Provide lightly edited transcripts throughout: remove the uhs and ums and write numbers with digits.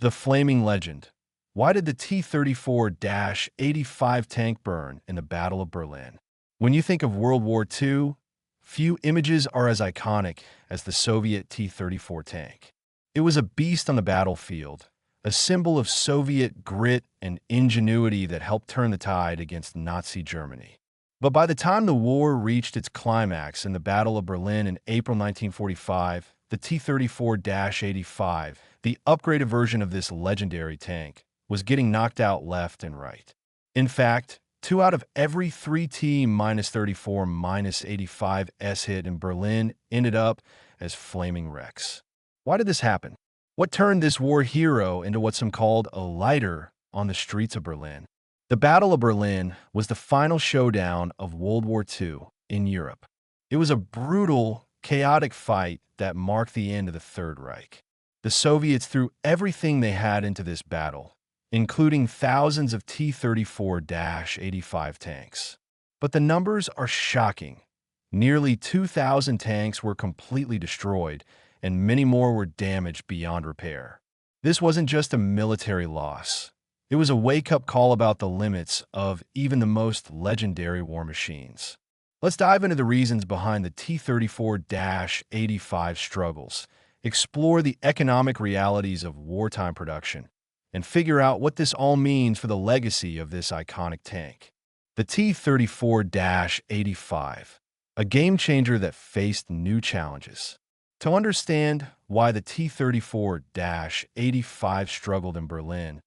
The flaming legend. Why did the T-34-85 tank burn in the Battle of Berlin? When you think of World War II, few images are as iconic as the Soviet T-34 tank. It was a beast on the battlefield, a symbol of Soviet grit and ingenuity that helped turn the tide against Nazi Germany. But by the time the war reached its climax in the Battle of Berlin in April 1945, the T-34-85, the upgraded version of this legendary tank, was getting knocked out left and right. In fact, 2 out of every 3 T-34-85s hit in Berlin ended up as flaming wrecks. Why did this happen? What turned this war hero into what some called a lighter on the streets of Berlin? The Battle of Berlin was the final showdown of World War II in Europe. It was a brutal, chaotic fight that marked the end of the Third Reich. The Soviets threw everything they had into this battle, including thousands of T-34-85 tanks. But the numbers are shocking. Nearly 2,000 tanks were completely destroyed, and many more were damaged beyond repair. This wasn't just a military loss. It was a wake-up call about the limits of even the most legendary war machines. Let's dive into the reasons behind the T-34-85 struggles, explore the economic realities of wartime production, and figure out what this all means for the legacy of this iconic tank. The T-34-85, a game-changer that faced new challenges. To understand why the T-34-85 struggled in Berlin,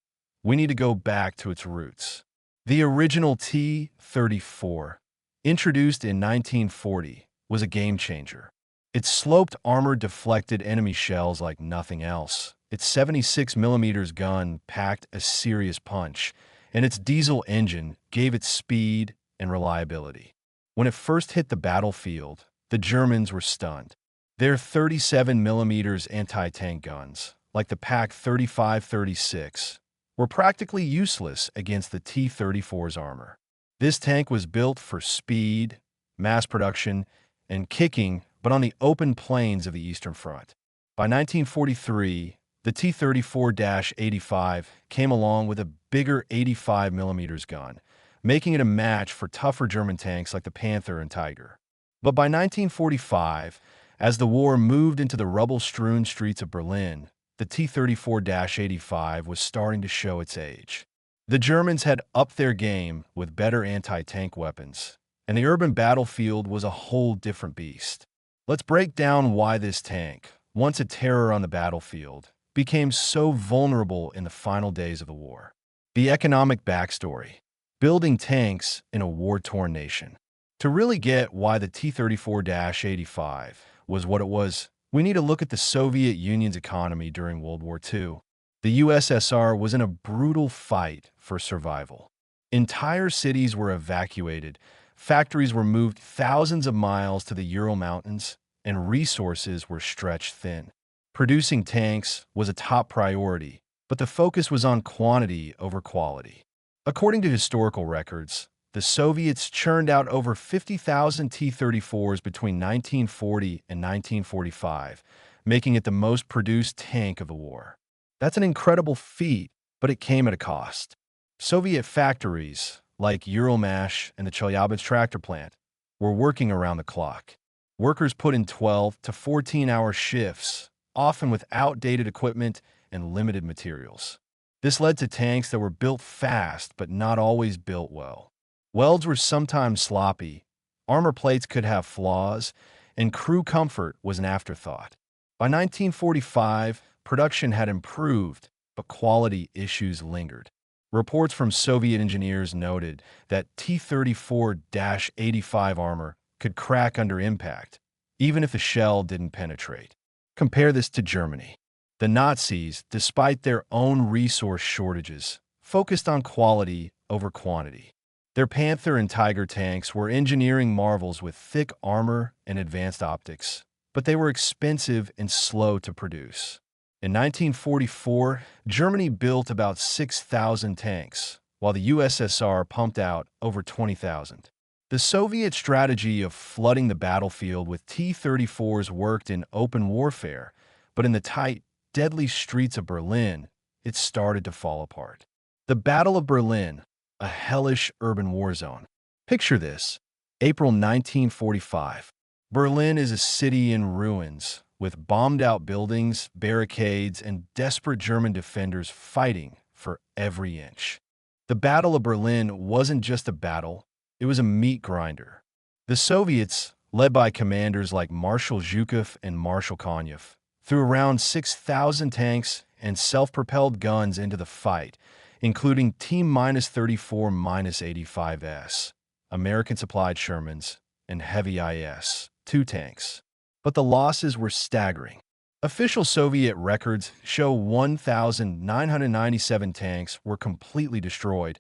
we need to go back to its roots. The original T-34, introduced in 1940, was a game-changer. Its sloped armor deflected enemy shells like nothing else. Its 76mm gun packed a serious punch, and its diesel engine gave it speed and reliability. When it first hit the battlefield, the Germans were stunned. Their 37mm anti-tank guns, like the Pak 35-36, were practically useless against the T-34's armor. This tank was built for speed, mass production, and kicking, but on the open plains of the Eastern Front. By 1943, the T-34-85 came along with a bigger 85mm gun, making it a match for tougher German tanks like the Panther and Tiger. But by 1945, as the war moved into the rubble-strewn streets of Berlin, the T-34-85 was starting to show its age. The Germans had upped their game with better anti-tank weapons, and the urban battlefield was a whole different beast. Let's break down why this tank, once a terror on the battlefield, became so vulnerable in the final days of the war. The economic backstory: building tanks in a war-torn nation. To really get why the T-34-85 was what it was, we need to look at the Soviet Union's economy during World War II. The USSR was in a brutal fight for survival. Entire cities were evacuated, factories were moved thousands of miles to the Ural Mountains, and resources were stretched thin. Producing tanks was a top priority, but the focus was on quantity over quality. According to historical records, the Soviets churned out over 50,000 T-34s between 1940 and 1945, making it the most produced tank of the war. That's an incredible feat, but it came at a cost. Soviet factories, like Uralmash and the Chelyabinsk tractor plant, were working around the clock. Workers put in 12 to 14-hour shifts, often with outdated equipment and limited materials. This led to tanks that were built fast but not always built well. Welds were sometimes sloppy, armor plates could have flaws, and crew comfort was an afterthought. By 1945, production had improved, but quality issues lingered. Reports from Soviet engineers noted that T-34-85 armor could crack under impact, even if the shell didn't penetrate. Compare this to Germany. The Nazis, despite their own resource shortages, focused on quality over quantity. Their Panther and Tiger tanks were engineering marvels with thick armor and advanced optics, but they were expensive and slow to produce. In 1944, Germany built about 6,000 tanks, while the USSR pumped out over 20,000. The Soviet strategy of flooding the battlefield with T-34s worked in open warfare, but in the tight, deadly streets of Berlin, it started to fall apart. The Battle of Berlin, a hellish urban war zone. Picture this. April 1945. Berlin is a city in ruins, with bombed-out buildings, barricades, and desperate German defenders fighting for every inch. The Battle of Berlin wasn't just a battle, it was a meat grinder. The Soviets, led by commanders like Marshal Zhukov and Marshal Konyev, threw around 6,000 tanks and self-propelled guns into the fight, including T-34-85s, American-supplied Shermans, and heavy IS-2 tanks. But the losses were staggering. Official Soviet records show 1,997 tanks were completely destroyed,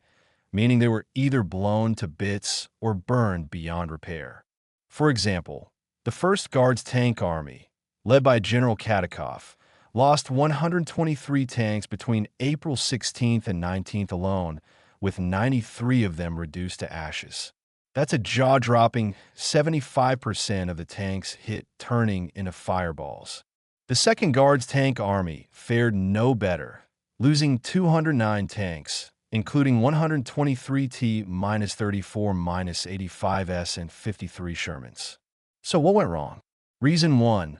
meaning they were either blown to bits or burned beyond repair. For example, the 1st Guards Tank Army, led by General Katakov, lost 123 tanks between April 16th and 19th alone, with 93 of them reduced to ashes. That's a jaw-dropping 75% of the tanks hit turning into fireballs. The 2nd Guards Tank Army fared no better, losing 209 tanks, including 123 T-34-85s and 53 Shermans. So what went wrong? Reason 1.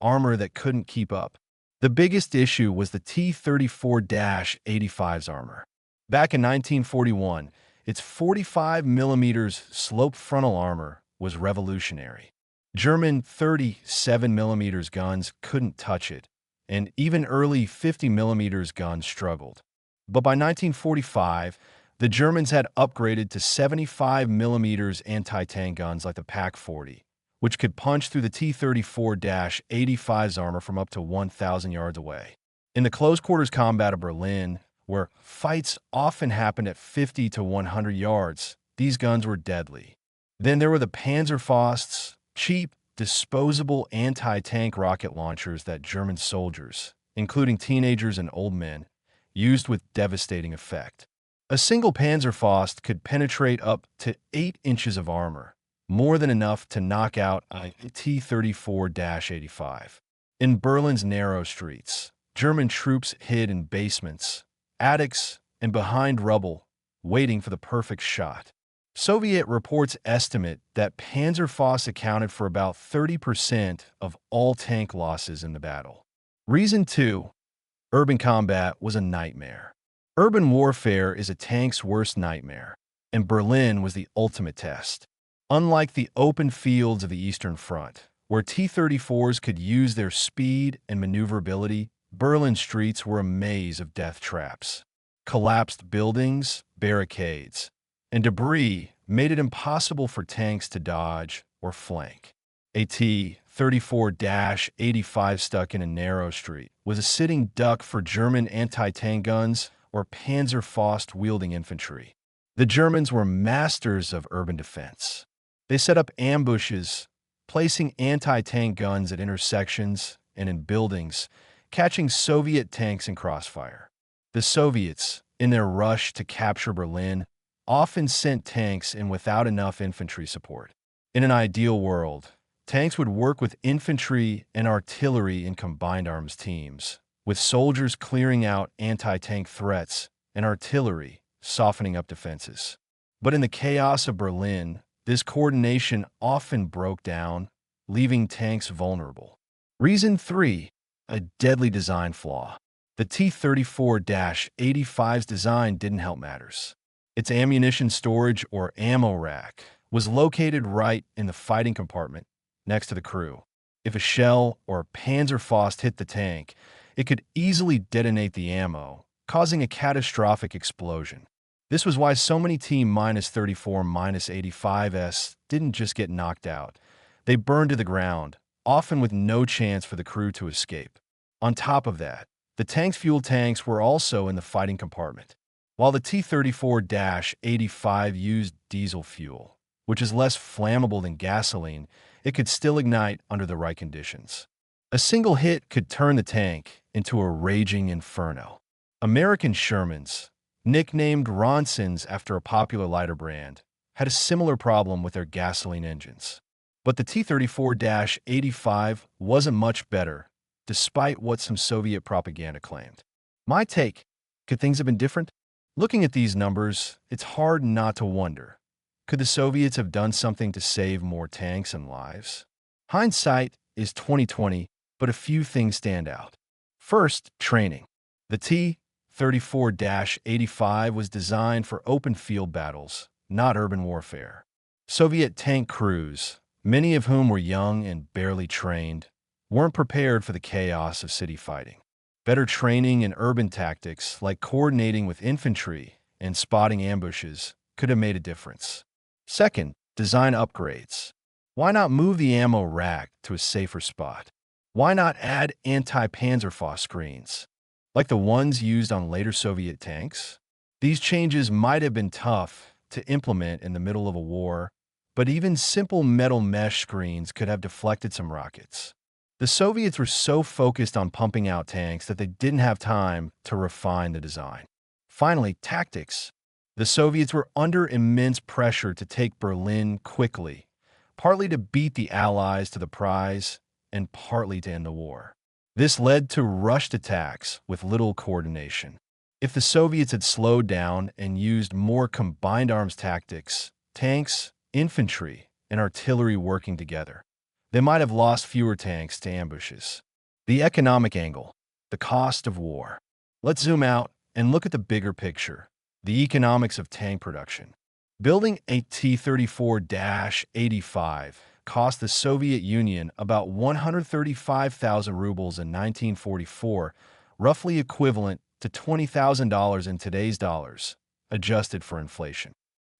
Armor that couldn't keep up. The biggest issue was the T-34-85's armor. Back in 1941, its 45mm sloped frontal armor was revolutionary. German 37mm guns couldn't touch it, and even early 50mm guns struggled. But by 1945, the Germans had upgraded to 75mm anti-tank guns like the Pak-40, which could punch through the T-34-85's armor from up to 1,000 yards away. In the close-quarters combat of Berlin, where fights often happened at 50 to 100 yards, these guns were deadly. Then there were the Panzerfausts, cheap, disposable anti-tank rocket launchers that German soldiers, including teenagers and old men, used with devastating effect. A single Panzerfaust could penetrate up to 8 inches of armor, more than enough to knock out a T-34-85. In Berlin's narrow streets, German troops hid in basements, attics, and behind rubble, waiting for the perfect shot. Soviet reports estimate that Panzerfaust accounted for about 30% of all tank losses in the battle. Reason 2. Urban combat was a nightmare. Urban warfare is a tank's worst nightmare, and Berlin was the ultimate test. Unlike the open fields of the Eastern Front, where T-34s could use their speed and maneuverability, Berlin streets were a maze of death traps. Collapsed buildings, barricades, and debris made it impossible for tanks to dodge or flank. A T-34-85 stuck in a narrow street was a sitting duck for German anti-tank guns or Panzerfaust-wielding infantry. The Germans were masters of urban defense. They set up ambushes, placing anti-tank guns at intersections and in buildings, catching Soviet tanks in crossfire. The Soviets, in their rush to capture Berlin, often sent tanks in without enough infantry support. In an ideal world, tanks would work with infantry and artillery in combined arms teams, with soldiers clearing out anti-tank threats and artillery softening up defenses. But in the chaos of Berlin, this coordination often broke down, leaving tanks vulnerable. Reason 3. A deadly design flaw. The T-34-85's design didn't help matters. Its ammunition storage, or ammo rack, was located right in the fighting compartment, next to the crew. If a shell or Panzerfaust hit the tank, it could easily detonate the ammo, causing a catastrophic explosion. This was why so many T-34-85s didn't just get knocked out. They burned to the ground, often with no chance for the crew to escape. On top of that, the tank's fuel tanks were also in the fighting compartment. While the T-34-85 used diesel fuel, which is less flammable than gasoline, it could still ignite under the right conditions. A single hit could turn the tank into a raging inferno. American Shermans, nicknamed Ronsons after a popular lighter brand, had a similar problem with their gasoline engines. But the T-34-85 wasn't much better, despite what some Soviet propaganda claimed. My take, could things have been different? Looking at these numbers, it's hard not to wonder, could the Soviets have done something to save more tanks and lives? Hindsight is 2020, but a few things stand out. First, training. The T-34-85 was designed for open field battles, not urban warfare. Soviet tank crews, many of whom were young and barely trained, weren't prepared for the chaos of city fighting. Better training in urban tactics, like coordinating with infantry and spotting ambushes, could have made a difference. Second, design upgrades. Why not move the ammo rack to a safer spot? Why not add anti-Panzerfaust screens, like the ones used on later Soviet tanks? These changes might have been tough to implement in the middle of a war, but even simple metal mesh screens could have deflected some rockets. The Soviets were so focused on pumping out tanks that they didn't have time to refine the design. Finally, tactics. The Soviets were under immense pressure to take Berlin quickly, partly to beat the Allies to the prize and partly to end the war. This led to rushed attacks with little coordination. If the Soviets had slowed down and used more combined arms tactics, tanks, infantry, and artillery working together, they might have lost fewer tanks to ambushes. The economic angle, the cost of war. Let's zoom out and look at the bigger picture, the economics of tank production. Building a T-34-85 cost the Soviet Union about 135,000 rubles in 1944, roughly equivalent to $20,000 in today's dollars, adjusted for inflation.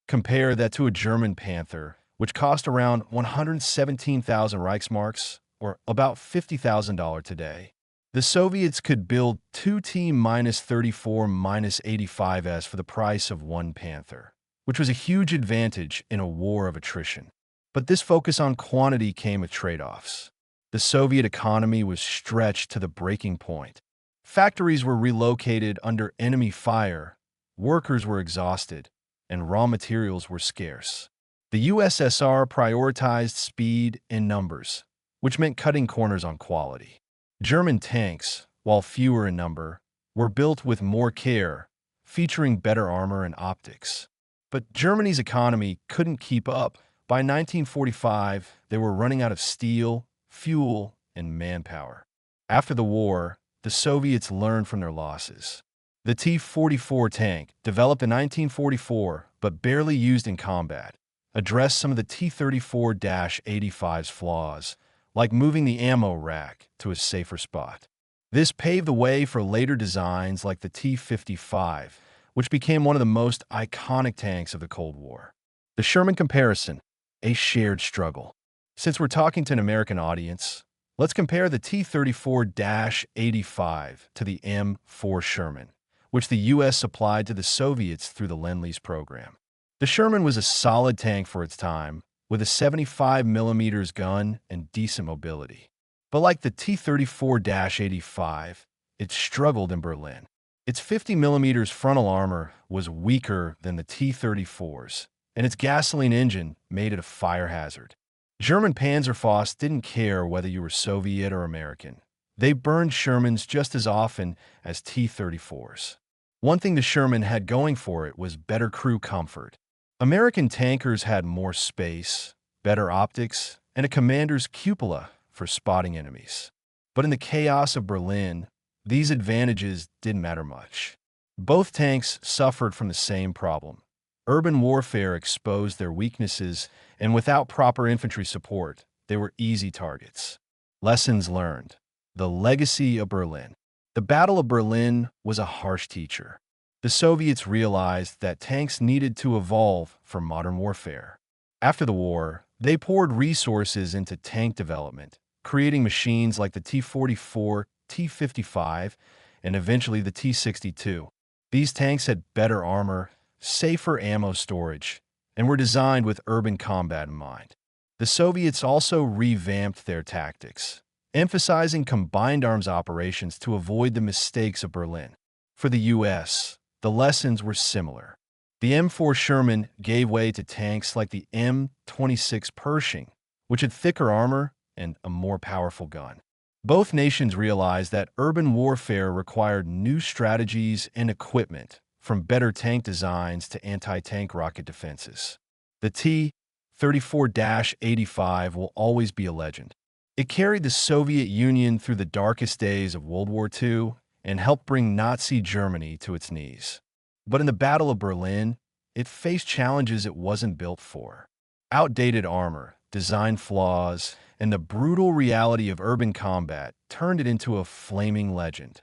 Compare that to a German Panther, which cost around 117,000 Reichsmarks, or about $50,000 today. The Soviets could build two T-34-85s for the price of one Panther, which was a huge advantage in a war of attrition. But this focus on quantity came with trade-offs. The Soviet economy was stretched to the breaking point. Factories were relocated under enemy fire, workers were exhausted, and raw materials were scarce. The USSR prioritized speed and numbers, which meant cutting corners on quality. German tanks, while fewer in number, were built with more care, featuring better armor and optics. But Germany's economy couldn't keep up. By 1945, they were running out of steel, fuel, and manpower. After the war, the Soviets learned from their losses. The T-44 tank, developed in 1944 but barely used in combat, addressed some of the T-34-85's flaws, like moving the ammo rack to a safer spot. This paved the way for later designs like the T-55, which became one of the most iconic tanks of the Cold War. The Sherman comparison, a shared struggle. Since we're talking to an American audience, let's compare the T-34-85 to the M4 Sherman, which the U.S. supplied to the Soviets through the Lend-Lease program. The Sherman was a solid tank for its time, with a 75mm gun and decent mobility. But like the T-34-85, it struggled in Berlin. Its 50mm frontal armor was weaker than the T-34's, and its gasoline engine made it a fire hazard. German Panzerfaust didn't care whether you were Soviet or American. They burned Shermans just as often as T-34s. One thing the Sherman had going for it was better crew comfort. American tankers had more space, better optics, and a commander's cupola for spotting enemies. But in the chaos of Berlin, these advantages didn't matter much. Both tanks suffered from the same problem. Urban warfare exposed their weaknesses, and without proper infantry support, they were easy targets. Lessons learned. The legacy of Berlin. The Battle of Berlin was a harsh teacher. The Soviets realized that tanks needed to evolve for modern warfare. After the war, they poured resources into tank development, creating machines like the T-44, T-55, and eventually the T-62. These tanks had better armor, safer ammo storage, and were designed with urban combat in mind. The Soviets also revamped their tactics, emphasizing combined arms operations to avoid the mistakes of Berlin. For the U.S., the lessons were similar. The M4 Sherman gave way to tanks like the M26 Pershing, which had thicker armor and a more powerful gun. Both nations realized that urban warfare required new strategies and equipment, from better tank designs to anti-tank rocket defenses. The T-34-85 will always be a legend. It carried the Soviet Union through the darkest days of World War II and helped bring Nazi Germany to its knees. But in the Battle of Berlin, it faced challenges it wasn't built for. Outdated armor, design flaws, and the brutal reality of urban combat turned it into a flaming legend.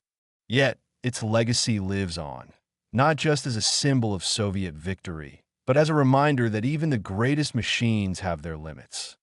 Yet, its legacy lives on, not just as a symbol of Soviet victory, but as a reminder that even the greatest machines have their limits.